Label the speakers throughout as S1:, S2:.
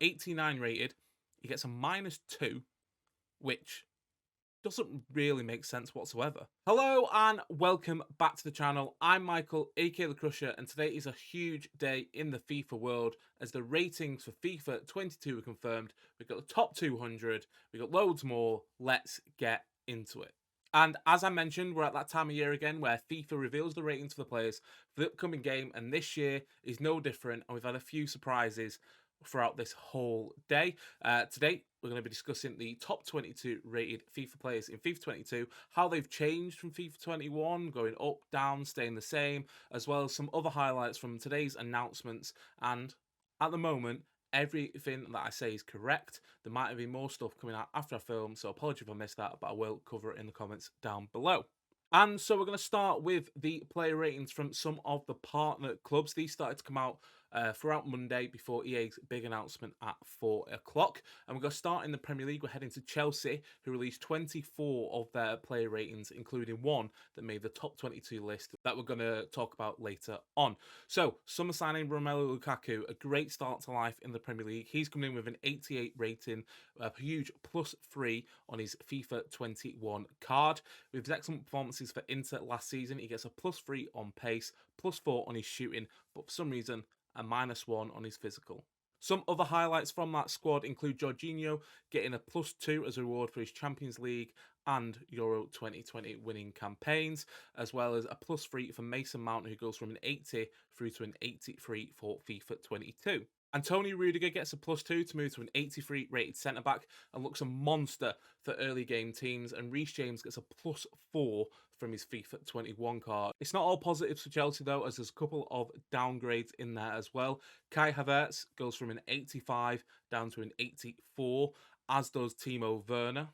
S1: 89 rated. He gets a -2, which doesn't really make sense whatsoever. Hello and welcome back to the channel. I'm Michael, aka The Crusher, and today is a huge day in the FIFA world as the ratings for FIFA 22 are confirmed. We've got the top 200, we've got loads more. Let's get into it. And as I mentioned, we're at that time of year again where FIFA reveals the ratings for the players for the upcoming game, and this year is no different, and we've had a few surprises throughout this whole day. Today, we're going to be discussing the top 22 rated FIFA players in FIFA 22, how they've changed from FIFA 21, going up, down, staying the same, as well as some other highlights from today's announcements. And at the moment, everything that I say is correct. There might have been more stuff coming out after I film, so apologies if I missed that, but I will cover it in the comments down below. And so we're going to start with the player ratings from some of the partner clubs. These started to come out throughout Monday before EA's big announcement at 4 o'clock. And we're going to start in the Premier League. We're heading to Chelsea, who released 24 of their player ratings, including one that made the top 22 list that we're going to talk about later on. So, summer signing Romelu Lukaku, a great start to life in the Premier League. He's coming in with an 88 rating, a huge +3 on his FIFA 21 card. With his excellent performances for Inter last season, he gets a +3 on pace, +4 on his shooting, but for some reason, a -1 on his physical. Some other highlights from that squad include Jorginho getting a +2 as a reward for his Champions League and Euro 2020 winning campaigns, as well as a +3 for Mason Mount, who goes from an 80 through to an 83 for FIFA 22. Antonio Rudiger gets a +2 to move to an 83 rated centre-back and looks a monster for early game teams, and Reece James gets a +4 from his FIFA 21 card. It's not all positives for Chelsea though, as there's a couple of downgrades in there as well. Kai Havertz goes from an 85 down to an 84, as does Timo Werner.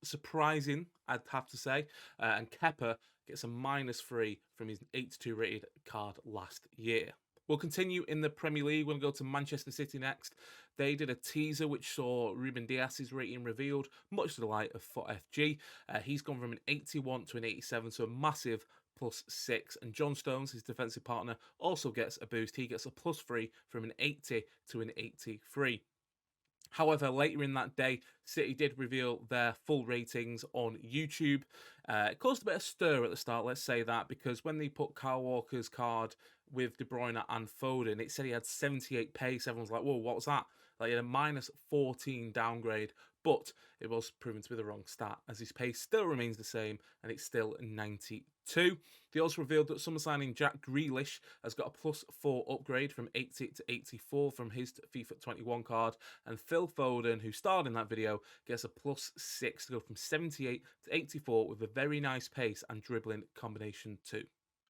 S1: Surprising, I'd have to say. And Kepa gets a -3 from his 82 rated card last year. We'll continue in the Premier League. We're going to go to Manchester City next. They did a teaser which saw Ruben Dias's rating revealed, much to the delight of FOTFG. He's gone from an 81 to an 87, so a massive +6. And John Stones, his defensive partner, also gets a boost. He gets a +3 from an 80 to an 83. However, later in that day, City did reveal their full ratings on YouTube. It caused a bit of stir at the start, let's say that, because when they put Kyle Walker's card with De Bruyne and Foden, it said he had 78 pace. Everyone's like, whoa, what was that? Like, he had a -14 downgrade, but it was proven to be the wrong stat, as his pace still remains the same, and it's still 92. They also revealed that summer signing Jack Grealish has got a +4 upgrade from 80 to 84 from his FIFA 21 card, and Phil Foden, who starred in that video, gets a +6 to go from 78 to 84 with a very nice pace and dribbling combination too.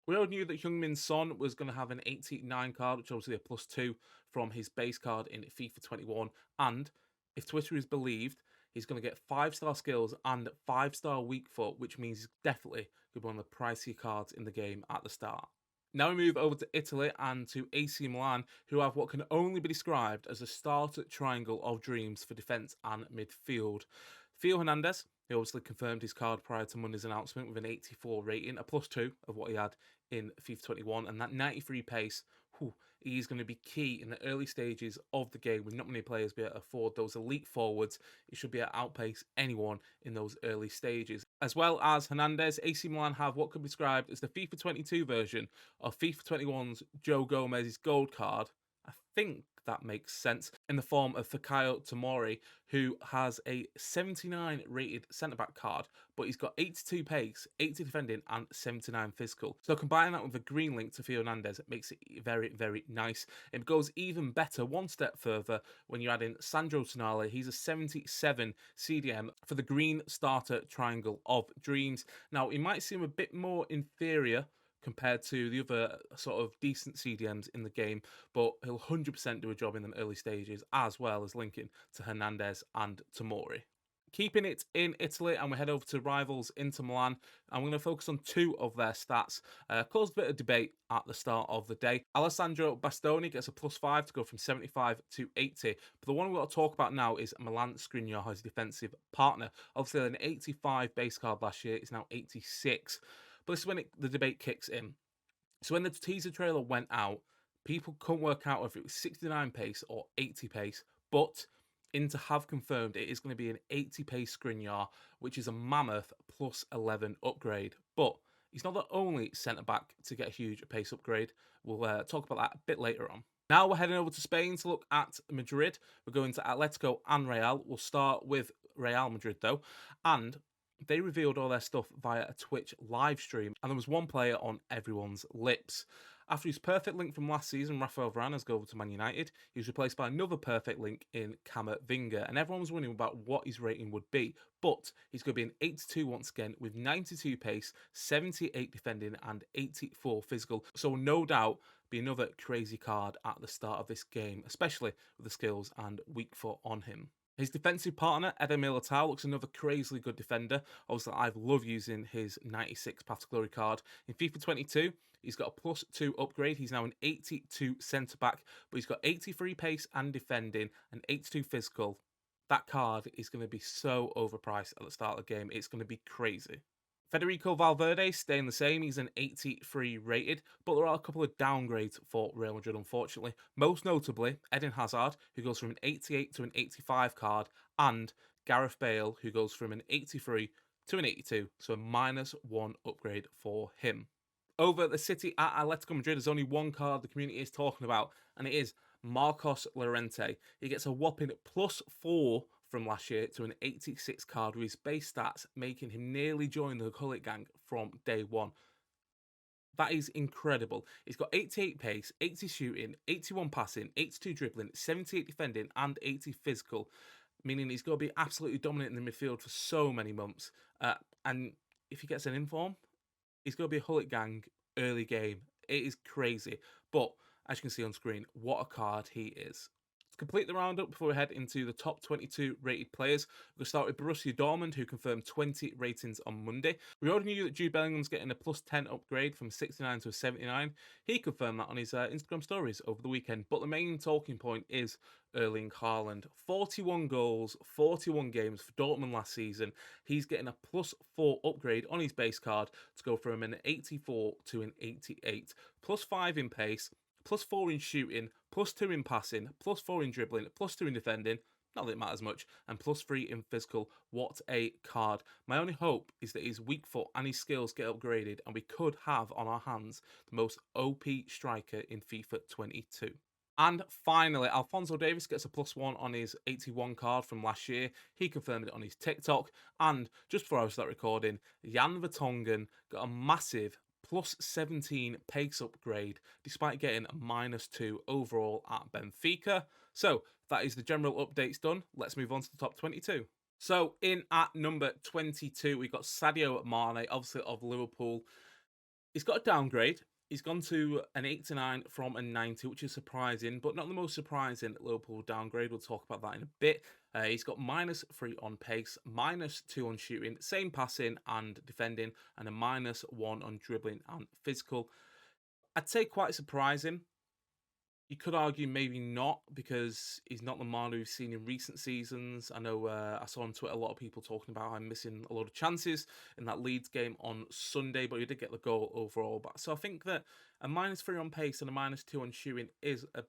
S1: We already knew that HEUNG-MIN Son was going to have an 89 card, which is obviously a +2 from his base card in FIFA 21. And if Twitter is believed, he's going to get 5-star skills and 5-star weak foot, which means he's definitely going to be one of the pricier cards in the game at the start. Now we move over to Italy and to AC Milan, who have what can only be described as a starter triangle of dreams for defence and midfield. Theo Hernandez, he obviously confirmed his card prior to Monday's announcement with an 84 rating, a +2 of what he had in FIFA 21, and that 93 pace, he's going to be key in the early stages of the game with not many players be able to afford those elite forwards. He should be able to outpace anyone in those early stages. As well as Hernandez, AC Milan have what could be described as the FIFA 22 version of FIFA 21's Joe Gomez's gold card. I think that makes sense, in the form of Fikayo Tomori, who has a 79 rated centre-back card, but he's got 82 pace, 80 defending, and 79 physical. So combining that with a green link to Theo Hernandez, it makes it very, very nice. It goes even better one step further when you add in Sandro Tonali. He's a 77 CDM for the green starter triangle of dreams. Now, he might seem a bit more inferior compared to the other sort of decent CDMs in the game, but he'll 100% do a job in them early stages, as well as linking to Hernandez and Tomori. Keeping it in Italy, and we head over to rivals Inter Milan, and we're going to focus on two of their stats. Caused a bit of debate at the start of the day. Alessandro Bastoni gets a +5 to go from 75 to 80, but the one we've got to talk about now is Milan Skriniar, his defensive partner. Obviously, an 85 base card last year, it's now 86. But this is when the debate kicks in. So when the teaser trailer went out, people couldn't work out if it was 69 pace or 80 pace, but Inter have confirmed it is going to be an 80 pace Skriniar, which is a mammoth plus 11 upgrade. But he's not the only centre-back to get a huge pace upgrade. We'll talk about that a bit later on. Now we're heading over to Spain to look at Madrid. We're going to Atletico and Real. We'll start with Real Madrid though. And they revealed all their stuff via a Twitch live stream. And there was one player on everyone's lips. After his perfect link from last season, Rafael Varane has gone over to Man United. He was replaced by another perfect link in Camavinga. And everyone was wondering about what his rating would be. But he's going to be an 82 once again with 92 pace, 78 defending and 84 physical. So no doubt be another crazy card at the start of this game, especially with the skills and weak foot on him. His defensive partner, Eder Militao, looks another crazily good defender. Obviously, I love using his 96 Path to Glory card. In FIFA 22, he's got a +2 upgrade. He's now an 82 centre-back, but he's got 83 pace and defending and 82 physical. That card is going to be so overpriced at the start of the game. It's going to be crazy. Federico Valverde staying the same. He's an 83 rated, but there are a couple of downgrades for Real Madrid, unfortunately. Most notably, Eden Hazard, who goes from an 88 to an 85 card, and Gareth Bale, who goes from an 83 to an 82, so a -1 upgrade for him. Over at the City at Atletico Madrid, there's only one card the community is talking about, and it is Marcos Llorente. He gets a whopping +4 from last year to an 86 card with his base stats, making him nearly join the Gullit gang from day one. That is incredible. He's got 88 pace, 80 shooting, 81 passing, 82 dribbling, 78 defending, and 80 physical, meaning he's going to be absolutely dominant in the midfield for so many months. And if he gets an inform, he's going to be a Gullit gang early game. It is crazy. But as you can see on screen, what a card he is. To complete the roundup before we head into the top 22 rated players, we'll start with Borussia Dortmund, who confirmed 20 ratings on Monday. We already knew that Jude Bellingham's getting a +10 upgrade from 69 to a 79. He confirmed that on his Instagram stories over the weekend, but the main talking point is Erling Haaland. 41 goals, 41 games for Dortmund last season. He's getting a +4 upgrade on his base card to go from an 84 to an 88. +5 in pace, +4 in shooting, +2 in passing, +4 in dribbling, +2 in defending, not that it matters much, and +3 in physical. What a card. My only hope is that his weak foot and his skills get upgraded and we could have on our hands the most OP striker in FIFA 22. And finally, Alphonso Davies gets a +1 on his 81 card from last year. He confirmed it on his TikTok. And just before I start recording, Jan Vertonghen got a massive +17 pace upgrade, despite getting a -2 overall at Benfica. So that is the general updates done. Let's move on to the top 22. So in at number 22, we've got Sadio Mane, obviously of Liverpool. He's got a downgrade. He's gone to an 89 from a 90, which is surprising, but not the most surprising Liverpool downgrade. We'll talk about that in a bit. He's got -3 on pace, -2 on shooting, same passing and defending, and a -1 on dribbling and physical. I'd say quite surprising. You could argue maybe not, because he's not the Mane we've seen in recent seasons. I know I saw on Twitter a lot of people talking about him missing a lot of chances in that Leeds game on Sunday, but he did get the goal overall. So I think that a -3 on pace and a -2 on shooting is a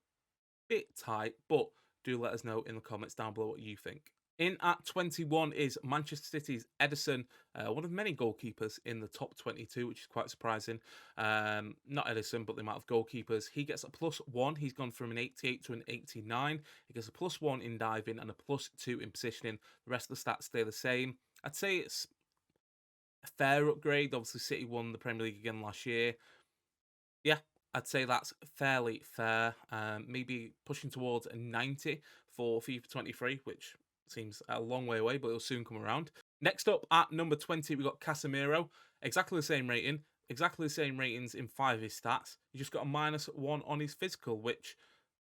S1: bit tight, but do let us know in the comments down below what you think. In at 21 is Manchester City's Ederson, one of many goalkeepers in the top 22, which is quite surprising. Not Ederson, but the amount of goalkeepers. He gets a +1. He's gone from an 88 to an 89. He gets a +1 in diving and a +2 in positioning. The rest of the stats stay the same. I'd say it's a fair upgrade. Obviously, City won the Premier League again last year. Yeah, I'd say that's fairly fair. Maybe pushing towards a 90 for FIFA 23, which seems a long way away, but it'll soon come around. Next up at number 20, we've got Casemiro. Exactly the same rating. Exactly the same ratings in 5 of his stats. He just got a -1 on his physical, which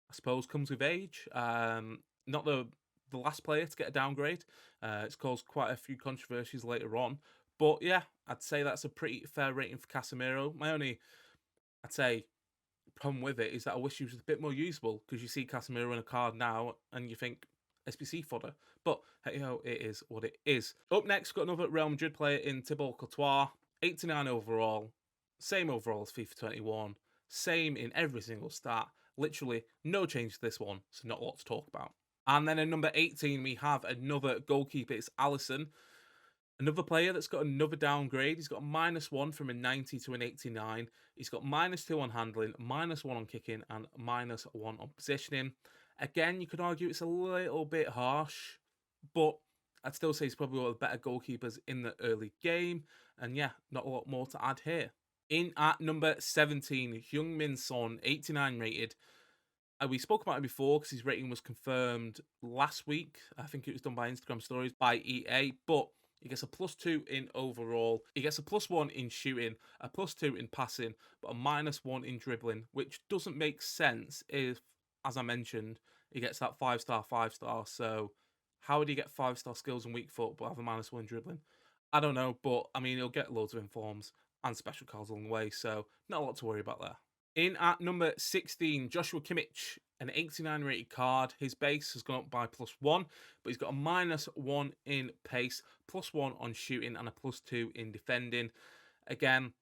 S1: I suppose comes with age. Not the last player to get a downgrade. It's caused quite a few controversies later on. But yeah, I'd say that's a pretty fair rating for Casemiro. My only, I'd say, problem with it is that I wish he was a bit more usable, because you see Casemiro in a card now and you think SBC fodder. But hey ho, it is what it is. Up next, got another Real Madrid player in Thibaut Courtois. 89 overall. Same overall as FIFA 21. Same in every single stat. Literally no change to this one, so not a lot to talk about. And then at number 18, we have another goalkeeper. It's ALISSON. Another player that's got another downgrade. He's got a -1 from a 90 to an 89. He's got -2 on handling, -1 on kicking, and -1 on positioning. Again, you could argue it's a little bit harsh, but I'd still say he's probably one of the better goalkeepers in the early game. And yeah, not a lot more to add here. In at number 17, HEUNG-MIN Son, 89 rated. We spoke about him before because his rating was confirmed last week. I think it was done by Instagram stories by EA, but he gets a +2 in overall. He gets a +1 in shooting, a +2 in passing, but a -1 in dribbling, which doesn't make sense if, as I mentioned, he gets that 5-star, 5-star. So how would he get 5-star skills and weak foot but have a -1 in dribbling? I don't know, but I mean, he'll get loads of informs and special cards along the way, so not a lot to worry about there. In at number 16, Joshua Kimmich, an 89 rated card. His base has gone up by +1, but he's got a -1 in pace, +1 on shooting, and a +2 in defending. Again,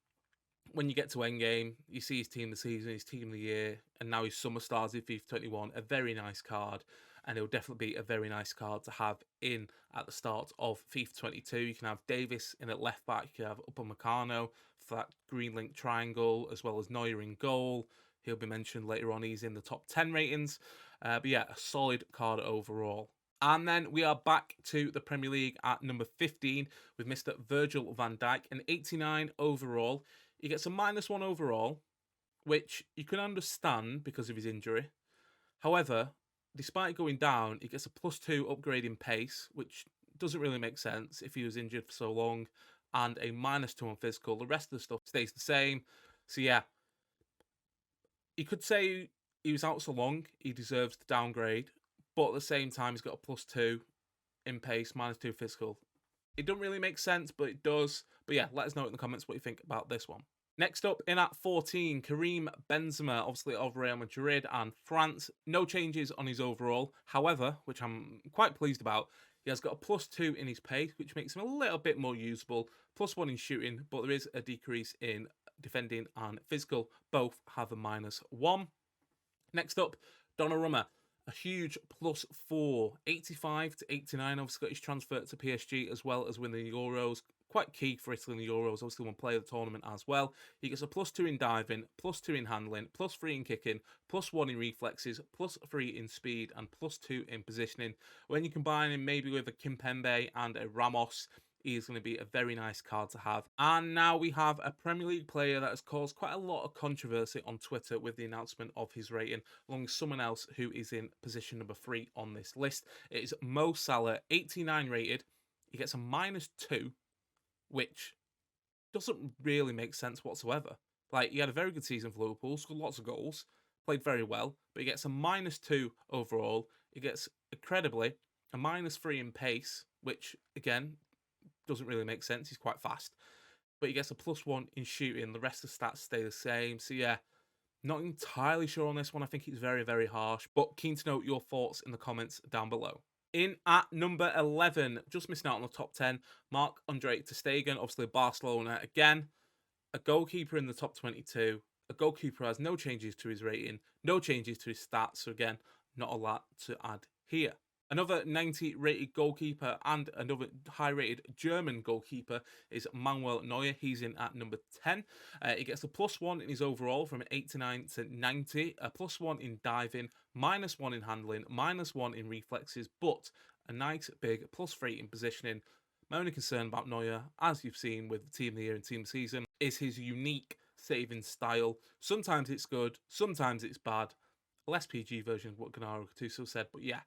S1: when you get to endgame, you see his team of the season, his team of the year, and now his summer stars in FIFA 21. A very nice card, and it'll definitely be a very nice card to have in at the start of FIFA 22. You can have Davis in at left back, you can have Upamecano for that green link triangle, as well as Neuer in goal. He'll be mentioned later on, he's in the top 10 ratings. But yeah, a solid card overall. And then we are back to the Premier League at number 15 with Mr. Virgil van Dijk, an 89 overall. He gets a -1 overall, which you can understand because of his injury. However, despite going down, he gets a +2 upgrade in pace, which doesn't really make sense if he was injured for so long, and a -2 on physical. The rest of the stuff stays the same. So yeah, you could say he was out so long, he deserves the downgrade, but at the same time, he's got a +2 in pace, -2 physical. It doesn't really make sense, but it does. But yeah, let us know in the comments what you think about this one. Next up, in at 14, Karim Benzema, obviously of Real Madrid and France. No changes on his overall. However, which I'm quite pleased about, he has got a +2 in his pace, which makes him a little bit more usable. +1 in shooting, but there is a decrease in defending and physical. Both have a -1. Next up, Donnarumma. A huge +4, 85 to 89. Obviously got his transfer to PSG as well as winning the Euros. Quite key for Italy in the Euros. Obviously won player of the tournament as well. He gets a +2 in diving, +2 in handling, +3 in kicking, +1 in reflexes, +3 in speed, and +2 in positioning. When you combine him maybe with a Kimpembe and a Ramos, he is going to be a very nice card to have. And now we have a Premier League player that has caused quite a lot of controversy on Twitter with the announcement of his rating, along with someone else who is in position number 3 on this list. It is Mo Salah, 89 rated. He gets a -2, which doesn't really make sense whatsoever. Like, he had a very good season for Liverpool, scored lots of goals, played very well, but he gets a -2 overall. He gets, incredibly, a -3 in pace, which, again, doesn't really make sense. He's quite fast. But he gets a +1 in shooting. The rest of the stats stay the same. So yeah, not entirely sure on this one. I think it's very, very harsh. But keen to know your thoughts in the comments down below. In at number 11, just missing out on the top 10, Marc-Andre ter Stegen, obviously Barcelona again. A goalkeeper in the top 22. A goalkeeper has no changes to his rating, no changes to his stats. So again, not a lot to add here. Another 90 rated goalkeeper and another high rated German goalkeeper is Manuel Neuer. He's in at number 10. He gets a +1 in his overall from 89 to 90, a +1 in diving, -1 in handling, -1 in reflexes, but a nice big +3 in positioning. My only concern about Neuer, as you've seen with the team of the year and team of the season, is his unique saving style. Sometimes it's good, sometimes it's bad. A less PG version of what Gennaro Gattuso said, but yeah.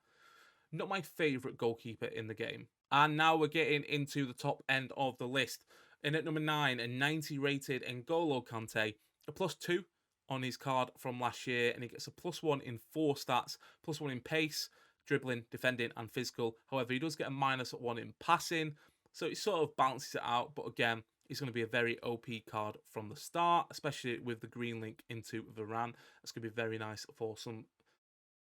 S1: Not my favourite goalkeeper in the game. And now we're getting into the top end of the list. In at number 9, a 90 rated N'Golo Kante, a +2 on his card from last year, and he gets a +1 in 4 stats, +1 in pace, dribbling, defending, and physical. However, he does get a -1 in passing, so it sort of balances it out, but again, he's going to be a very OP card from the start, especially with the green link into Varane. It's going to be very nice for some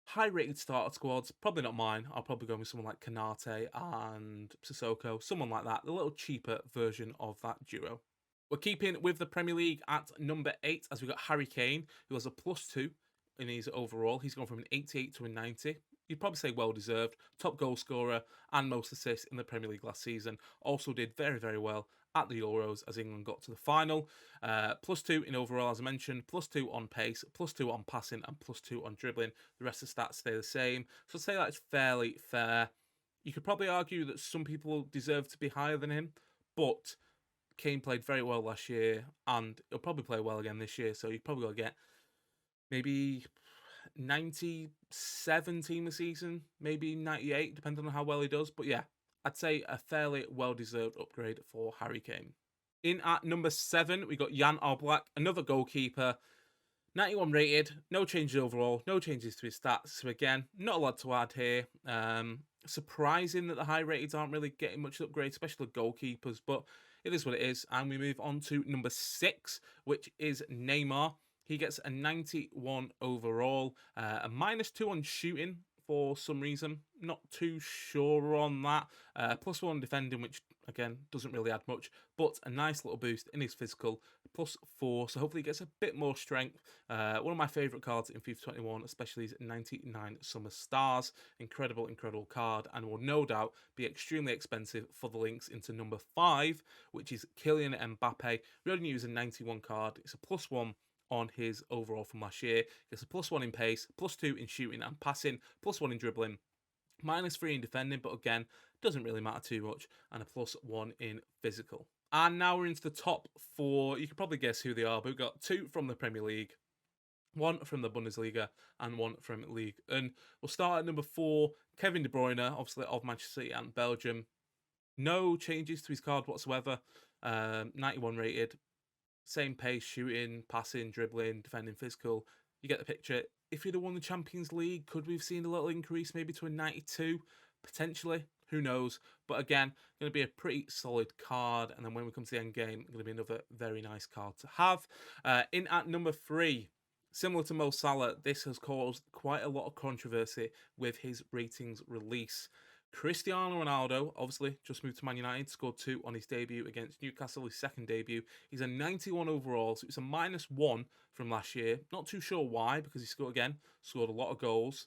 S1: high-rated starter squads. Probably not mine. I'll probably go with someone like Kanate and Sissoko, someone like that. A little cheaper version of that duo. We're keeping with the Premier League at number 8 as we've got Harry Kane, who has a +2 in his overall. He's gone from an 88 to a 90. you'd probably say well-deserved. Top goal scorer and most assists in the Premier League last season. Also did very, very well at the Euros as England got to the final. +2 in overall, as I mentioned, +2 on pace, +2 on passing, and +2 on dribbling. The rest of the stats stay the same. So I'd say that's fairly fair. You could probably argue that some people deserve to be higher than him, but Kane played very well last year, and he'll probably play well again this year, so you've probably got to get maybe 97 team a season, maybe 98, depending on how well he does. But yeah, I'd say a fairly well-deserved upgrade for Harry Kane. In at number 7, we got Jan Oblak, another goalkeeper. 91 rated, no changes overall, no changes to his stats. So again, not a lot to add here. Surprising that the high rateds aren't really getting much upgrade, especially goalkeepers, but it is what it is. And we move on to number 6, which is Neymar. He gets a 91 overall, a -2 on shooting for some reason. Not too sure on that. +1 defending, which again doesn't really add much, but a nice little boost in his physical. +4, so hopefully he gets a bit more strength. One of my favourite cards in FIFA 21, especially his 99 Summer Stars. Incredible, incredible card, and will no doubt be extremely expensive for the links into number 5, which is Kylian Mbappe. We only use a 91 card. It's a +1 on his overall from last year. Gets a +1 in pace, +2 in shooting and passing, +1 in dribbling, -3 in defending, but again, doesn't really matter too much, and a +1 in physical. And now we're into the top 4. You can probably guess who they are, but we've got 2 from the Premier League, 1 from the Bundesliga, and 1 from League. And we'll start at number 4, Kevin De Bruyne, obviously of Manchester City and Belgium. No changes to his card whatsoever. 91 rated. Same pace, shooting, passing, dribbling, defending, physical. You get the picture. If he'd have won the Champions League, could we have seen a little increase, maybe to a 92? Potentially. Who knows? But again, going to be a pretty solid card. And then when we come to the end game, going to be another very nice card to have. In at number 3, similar to Mo Salah, this has caused quite a lot of controversy with his ratings release. Cristiano Ronaldo, obviously, just moved to Man United, scored 2 on his debut against Newcastle, his second debut. He's a 91 overall, so it's a -1 from last year. Not too sure why, because he scored a lot of goals.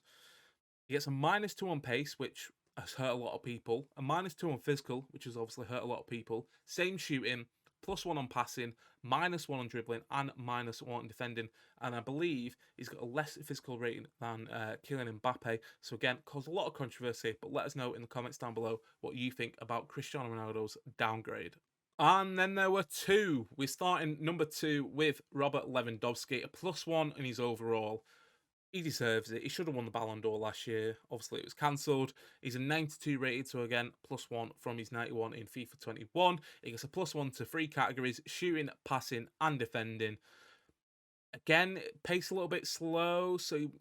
S1: He gets a -2 on pace, which has hurt a lot of people. A -2 on physical, which has obviously hurt a lot of people. Same shooting, +1 on passing, -1 on dribbling, and -1 on defending. And I believe he's got a less physical rating than Kylian Mbappe. So again, caused a lot of controversy, but let us know in the comments down below what you think about Cristiano Ronaldo's downgrade. And then there were 2. We're starting number 2 with Robert Lewandowski, a +1 in his overall. He deserves it. He should have won the Ballon d'Or last year. Obviously, it was cancelled. He's a 92 rated, so again, +1 from his 91 in FIFA 21. He gets a +1 to 3 categories: shooting, passing, and defending. Again, pace a little bit slow, so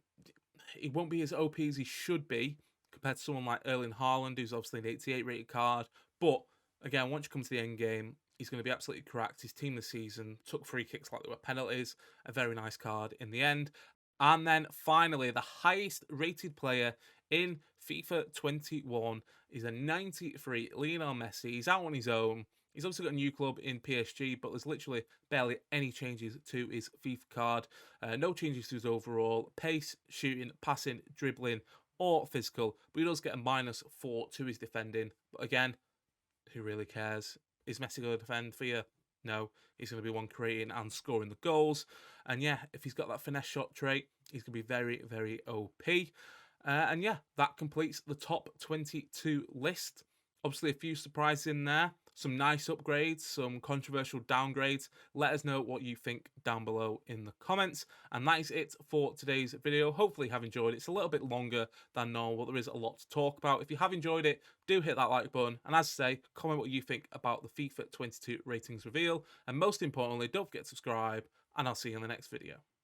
S1: he won't be as OP as he should be compared to someone like Erling Haaland, who's obviously an 88 rated card. But again, once you come to the end game, he's going to be absolutely cracked. His team this season took free kicks like they were penalties. A very nice card in the end. And then finally, the highest rated player in FIFA 21 is a 93, Lionel Messi. He's out on his own. He's obviously got a new club in PSG, but there's literally barely any changes to his FIFA card. No changes to his overall pace, shooting, passing, dribbling, or physical. But he does get a -4 to his defending. But again, who really cares? Is Messi going to defend for you? No, he's going to be one creating and scoring the goals. And yeah, if he's got that finesse shot trait, he's going to be very, very OP. And yeah, that completes the top 22 list. Obviously, a few surprises in there. Some nice upgrades, some controversial downgrades. Let us know what you think down below in the comments. And that is it for today's video. Hopefully you have enjoyed it. It's a little bit longer than normal, but there is a lot to talk about. If you have enjoyed it, do hit that like button. And as I say, comment what you think about the FIFA 22 ratings reveal. And most importantly, don't forget to subscribe. And I'll see you in the next video.